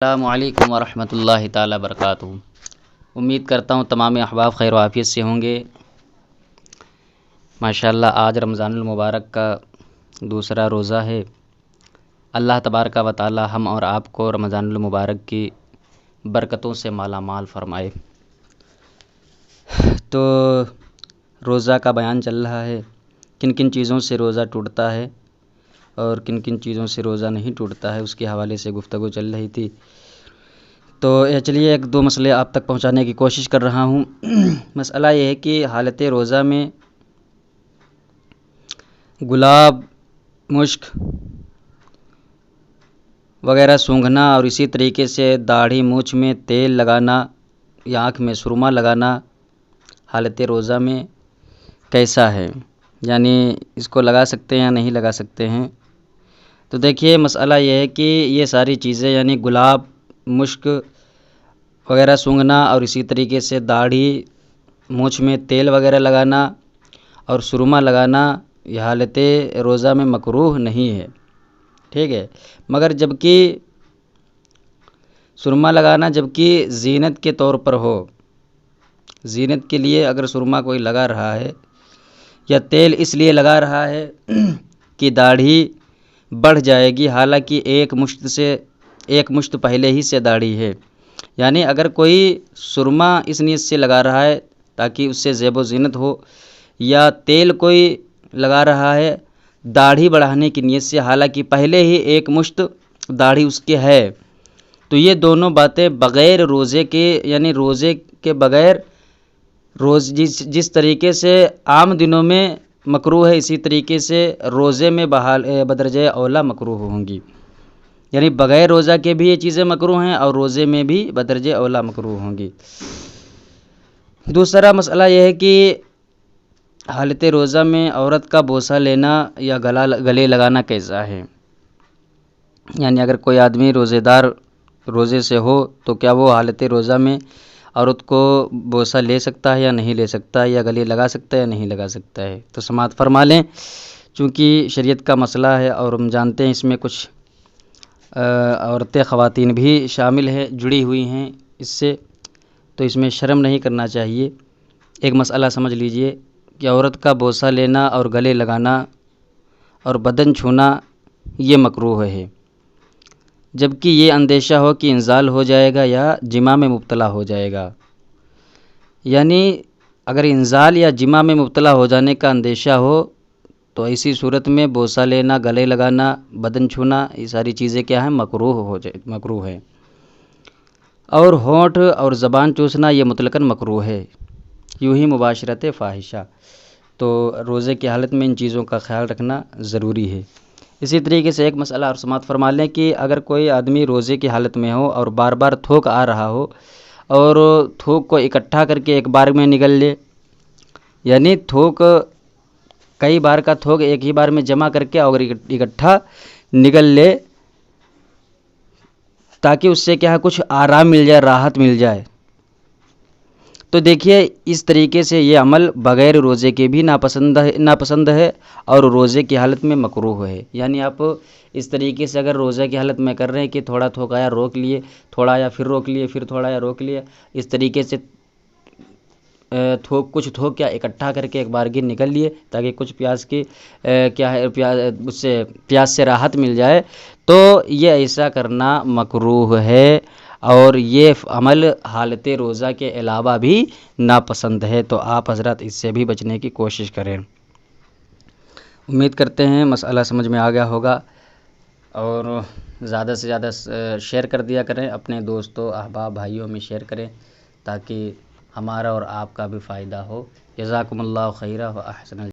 السلام علیکم ورحمۃ اللہ تعالیٰ وبرکاتہ۔ امید کرتا ہوں تمام احباب خیر و عافیت سے ہوں گے۔ ماشاءاللہ آج رمضان المبارک کا دوسرا روزہ ہے۔ اللہ تبارک و تعالیٰ ہم اور آپ کو رمضان المبارک کی برکتوں سے مالا مال فرمائے۔ تو روزہ کا بیان چل رہا ہے، کن کن چیزوں سے روزہ ٹوٹتا ہے اور کن کن چیزوں سے روزہ نہیں ٹوٹتا ہے، اس کے حوالے سے گفتگو چل رہی تھی۔ تو چلیے ایک دو مسئلے آپ تک پہنچانے کی کوشش کر رہا ہوں۔ مسئلہ یہ ہے کہ حالت روزہ میں گلاب، مشک وغیرہ سونگھنا اور اسی طریقے سے داڑھی مونچھ میں تیل لگانا یا آنکھ میں سرما لگانا حالت روزہ میں کیسا ہے، یعنی اس کو لگا سکتے ہیں یا نہیں لگا سکتے ہیں۔ تو دیکھیے مسئلہ یہ ہے کہ یہ ساری چیزیں یعنی گلاب، مشک وغیرہ سونگھنا اور اسی طریقے سے داڑھی مونچھ میں تیل وغیرہ لگانا اور سرما لگانا یہ حالت روزہ میں مکروہ نہیں ہے، ٹھیک ہے۔ مگر جبکہ سرما لگانا جبکہ زینت کے طور پر ہو، زینت کے لیے اگر سرما کوئی لگا رہا ہے یا تیل اس لیے لگا رہا ہے کہ داڑھی بڑھ جائے گی، حالانکہ ایک مشت پہلے ہی سے داڑھی ہے، یعنی اگر کوئی سرما اس نیت سے لگا رہا ہے تاکہ اس سے زیب و زینت ہو، یا تیل کوئی لگا رہا ہے داڑھی بڑھانے کی نیت سے، حالانکہ پہلے ہی ایک مشت داڑھی اس کے ہے، تو یہ دونوں باتیں بغیر روزے کے یعنی روزے کے بغیر جس طریقے سے عام دنوں میں مکروہ ہے، اسی طریقے سے روزے میں بدرجہ اولا مکروہ ہوں گی، یعنی بغیر روزہ کے بھی یہ چیزیں مکروہ ہیں اور روزے میں بھی بدرجہ اولا مکروہ ہوں گی۔ دوسرا مسئلہ یہ ہے کہ حالت روزہ میں عورت کا بوسہ لینا یا گلے لگانا کیسا ہے، یعنی اگر کوئی آدمی روزے سے ہو تو کیا وہ حالت روزہ میں عورت کو بوسہ لے سکتا ہے یا نہیں لے سکتا ہے، یا گلے لگا سکتا ہے یا نہیں لگا سکتا ہے۔ تو سماعت فرما لیں، چونکہ شریعت کا مسئلہ ہے اور ہم جانتے ہیں اس میں کچھ عورتیں خواتین بھی شامل ہیں، جڑی ہوئی ہیں اس سے، تو اس میں شرم نہیں کرنا چاہیے۔ ایک مسئلہ سمجھ لیجئے کہ عورت کا بوسہ لینا اور گلے لگانا اور بدن چھونا یہ مکروہ ہے، جبکہ یہ اندیشہ ہو کہ انزال ہو جائے گا یا جماع میں مبتلا ہو جائے گا، یعنی اگر انزال یا جماع میں مبتلا ہو جانے کا اندیشہ ہو تو ایسی صورت میں بوسہ لینا، گلے لگانا، بدن چھونا یہ ساری چیزیں کیا ہیں، مکروہ ہیں۔ اور ہونٹ اور زبان چوسنا یہ مطلقاً مکروہ ہے، یوں ہی مباشرت فاحشہ۔ تو روزے کی حالت میں ان چیزوں کا خیال رکھنا ضروری ہے۔ اسی طریقے سے ایک مسئلہ اور سماعت فرما لیں کہ اگر کوئی آدمی روزے کی حالت میں ہو اور بار بار تھوک آ رہا ہو اور تھوک کو اکٹھا کر کے ایک بار میں نگل لے، یعنی تھوک کئی بار کا تھوک ایک ہی بار میں جمع کر کے اور اکٹھا نگل لے تاکہ اس سے کیا ہے کچھ آرام مل جائے، راحت مل جائے، تو دیکھیے اس طریقے سے یہ عمل بغیر روزے کے بھی ناپسند ہے اور روزے کی حالت میں مکروہ ہے۔ یعنی آپ اس طریقے سے اگر روزے کی حالت میں کر رہے ہیں کہ تھوڑا تھوک آیا روک لیے، تھوڑا آیا پھر روک لیے، پھر تھوڑا آیا روک لیے، اس طریقے سے کچھ تھوک کیا اکٹھا کر کے ایک بارگی نکل لیے تاکہ کچھ پیاس سے راحت مل جائے، تو یہ ایسا کرنا مکروہ ہے اور یہ عمل حالت روزہ کے علاوہ بھی ناپسند ہے، تو آپ حضرات اس سے بھی بچنے کی کوشش کریں۔ امید کرتے ہیں مسئلہ سمجھ میں آ گیا ہوگا، اور زیادہ سے زیادہ شیئر کر دیا کریں، اپنے دوستوں احباب بھائیوں میں شیئر کریں تاکہ ہمارا اور آپ کا بھی فائدہ ہو۔ جزاکم اللہ خیرا و احسن